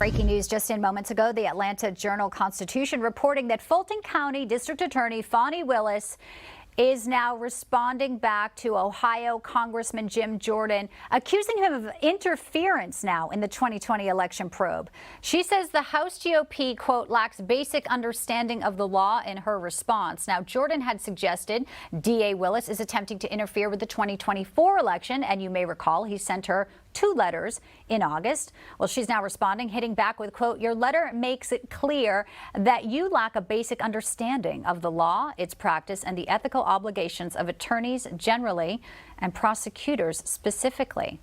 Breaking news just in moments ago, the Atlanta Journal-Constitution reporting that Fulton County District Attorney Fani Willis is now responding back to Ohio Congressman Jim Jordan, accusing him of interference now in the 2020 election probe. She says the House GOP, quote, lacks basic understanding of the law in her response. Now, Jordan had suggested DA Willis is attempting to interfere with the 2024 election, and you may recall he sent her 2 letters in August. Well, she's now responding, hitting back with, quote, your letter makes it clear that you lack a basic understanding of the law, its practice, and the ethical obligations of attorneys generally and prosecutors specifically.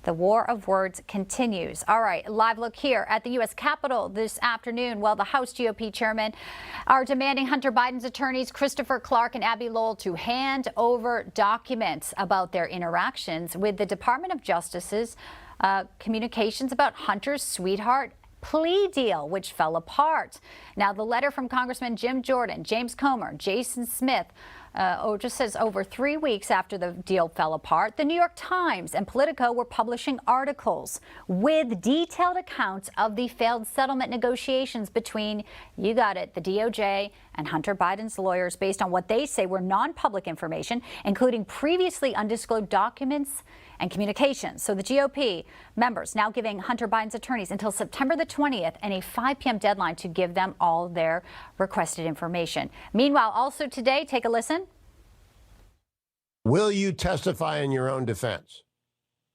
The war of words continues. All right, live look here at the U.S. Capitol this afternoon. Well, the House GOP chairmen are demanding Hunter Biden's attorneys, Christopher Clark and Abbe Lowell, to hand over documents about their interactions with the Department of Justice's communications about Hunter's sweetheart plea deal, which fell apart. Now, the letter from Congressman Jim Jordan, James Comer, Jason Smith, just says over 3 weeks after the deal fell apart, the New York Times and Politico were publishing articles with detailed accounts of the failed settlement negotiations between, you got it, the DOJ and Hunter Biden's lawyers based on what they say were non-public information, including previously undisclosed documents and communications. So the GOP members now giving Hunter Biden's attorneys until September the 20th and a 5 p.m. deadline to give them all their requested information. Meanwhile, also today, take a listen. Will you testify in your own defense?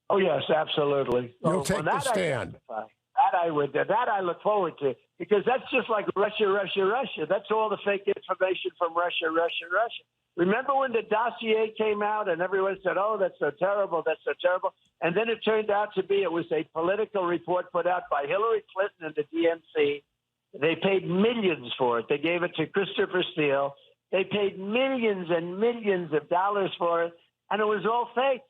Oh, yes, absolutely. You'll take the stand. That I look forward to, because that's just like Russia. That's all the fake information from Russia. Remember when the dossier came out and everyone said, oh, that's so terrible. And then it turned out to be, it was a political report put out by Hillary Clinton and the DNC. They paid millions for it. They gave it to Christopher Steele. They paid millions and millions of dollars for it, and it was all fake.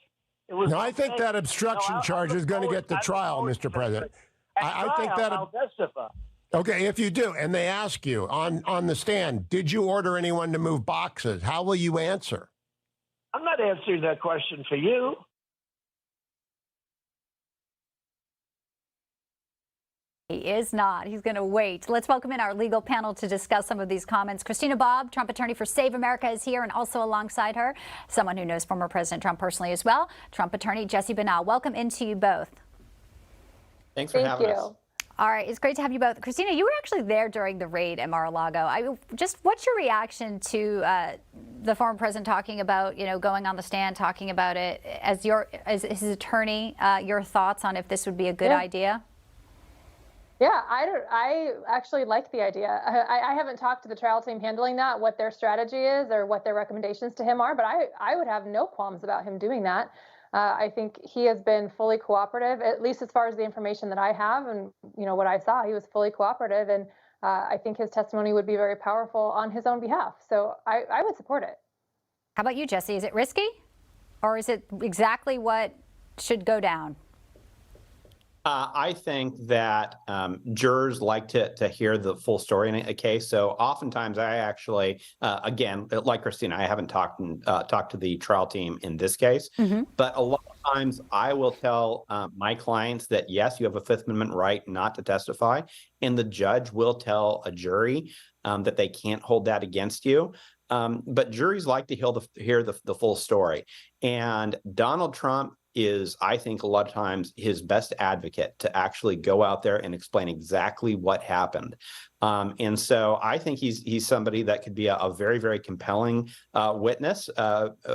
No, I think that obstruction charge is going to get the trial, Mr. President. I think that I'll testify. Okay, if you do, and they ask you on the stand, did you order anyone to move boxes? How will you answer? I'm not answering that question for you. He is not. He's going to wait. Let's welcome in our legal panel to discuss some of these comments. Christina Bobb, Trump attorney for Save America, is here, and also alongside her, someone who knows former President Trump personally as well, Trump attorney Jesse Binnall. Welcome into you both. Thanks for having us. All right, it's great to have you both. Christina, you were actually there during the raid at Mar-a-Lago. What's your reaction to the former president talking about, going on the stand, talking about it as his attorney? Your thoughts on if this would be a good idea? Yeah, I actually like the idea. I haven't talked to the trial team handling that, what their strategy is or what their recommendations to him are, but I would have no qualms about him doing that. I think he has been fully cooperative, at least as far as the information that I have and what I saw. He was fully cooperative, and I think his testimony would be very powerful on his own behalf. So I would support it. How about you, Jesse? Is it risky, or is it exactly what should go down? I think that jurors like to hear the full story in a case. So oftentimes I actually, again, like Christina, I haven't talked to the trial team in this case, but a lot of times I will tell my clients that, yes, you have a Fifth Amendment right not to testify, and the judge will tell a jury that they can't hold that against you. But juries like to hear the full story. And Donald Trump is, I think, a lot of times his best advocate to actually go out there and explain exactly what happened. And so I think he's somebody that could be a very, very compelling witness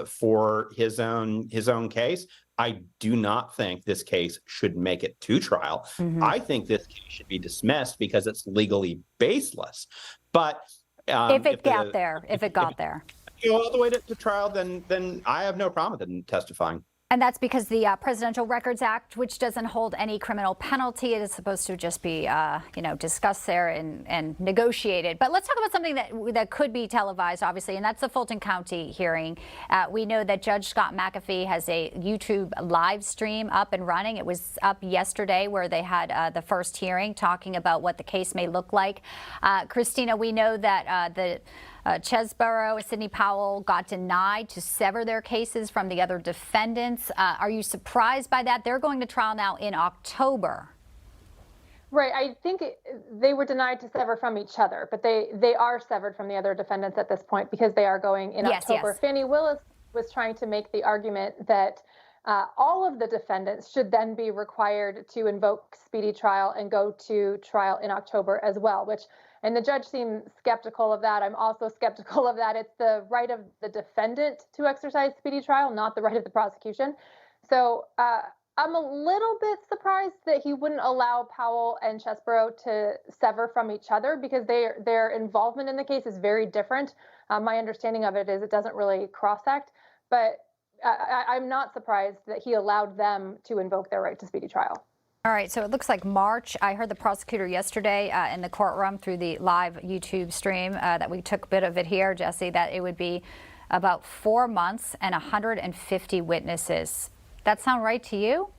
for his own case. I do not think this case should make it to trial. I think this case should be dismissed because it's legally baseless. But if it got there, go all the way to trial, then I have no problem with it testifying. And that's because the Presidential Records Act, which doesn't hold any criminal penalty, it is supposed to just be, discussed there and negotiated. But let's talk about something that could be televised, obviously, and that's the Fulton County hearing. We know that Judge Scott McAfee has a YouTube live stream up and running. It was up yesterday where they had the first hearing talking about what the case may look like. Christina, we know that Chesborough, Sidney Powell got denied to sever their cases from the other defendants. Are you surprised by that? They're going to trial now in October. Right. I think they were denied to sever from each other, but they are severed from the other defendants at this point because they are going in Yes, October. yes. Fani Willis was trying to make the argument that all of the defendants should then be required to invoke speedy trial and go to trial in October as well, and the judge seemed skeptical of that. I'm also skeptical of that. It's the right of the defendant to exercise speedy trial, not the right of the prosecution. So I'm a little bit surprised that he wouldn't allow Powell and Chesborough to sever from each other because their involvement in the case is very different. My understanding of it is it doesn't really cross-act, but I'm not surprised that he allowed them to invoke their right to speedy trial. All right, so it looks like March. I heard the prosecutor yesterday in the courtroom through the live YouTube stream that we took a bit of it here, Jesse, that it would be about 4 months and 150 witnesses. That sound right to you?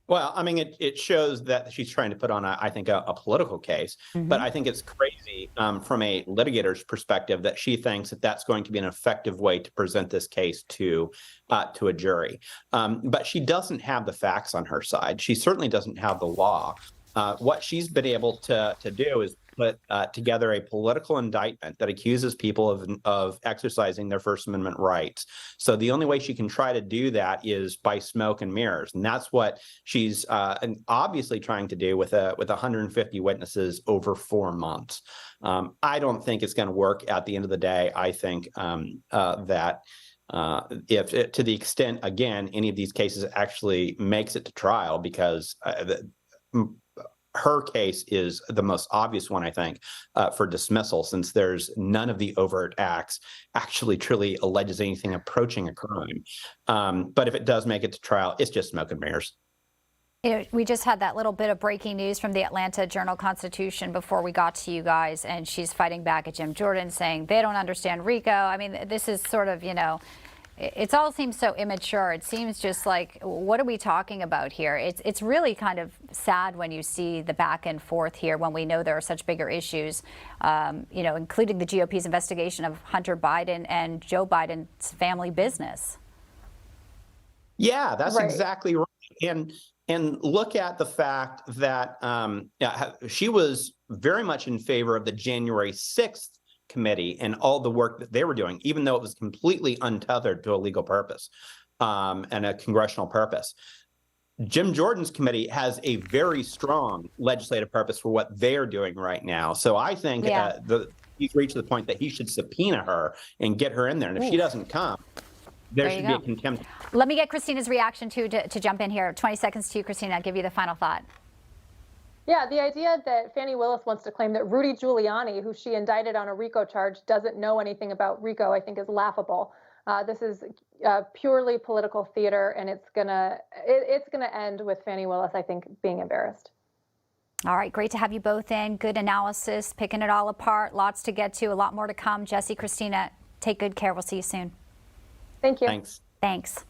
Well, I mean, it shows that she's trying to put on, I think, a political case. But I think it's crazy from a litigator's perspective that she thinks that that's going to be an effective way to present this case to a jury. But she doesn't have the facts on her side. She certainly doesn't have the law. What she's been able to do is put together a political indictment that accuses people of exercising their First Amendment rights. So the only way she can try to do that is by smoke and mirrors, and that's what she's obviously trying to do with 150 witnesses over 4 months. I don't think it's going to work at the end of the day. I think that if to the extent, again, any of these cases actually makes it to trial, because her case is the most obvious one, I think, for dismissal, since there's none of the overt acts actually truly alleges anything approaching a crime. But if it does make it to trial, it's just smoke and mirrors. You know, we just had that little bit of breaking news from the Atlanta Journal-Constitution before we got to you guys, and she's fighting back at Jim Jordan, saying they don't understand RICO. I mean, this is sort of, you know, it all seems so immature. It seems just like, what are we talking about here? It's really kind of sad when you see the back and forth here when we know there are such bigger issues, you know, including the GOP's investigation of Hunter Biden and Joe Biden's family business. Yeah, that's exactly right. And look at the fact that she was very much in favor of the January 6th committee and all the work that they were doing, even though it was completely untethered to a legal purpose and a congressional purpose. Jim Jordan's committee has a very strong legislative purpose for what they're doing right now. So I think he's reached the point that he should subpoena her and get her in there. And if she doesn't come, there should be a contempt. Let me get Christina's reaction to jump in here. 20 seconds to you, Christina. I'll give you the final thought. Yeah, the idea that Fani Willis wants to claim that Rudy Giuliani, who she indicted on a RICO charge, doesn't know anything about RICO, I think is laughable. This is purely political theater, and it's gonna end with Fani Willis, I think, being embarrassed. All right, great to have you both in. Good analysis, picking it all apart. Lots to get to, a lot more to come. Jesse, Christina, take good care. We'll see you soon. Thank you. Thanks. Thanks.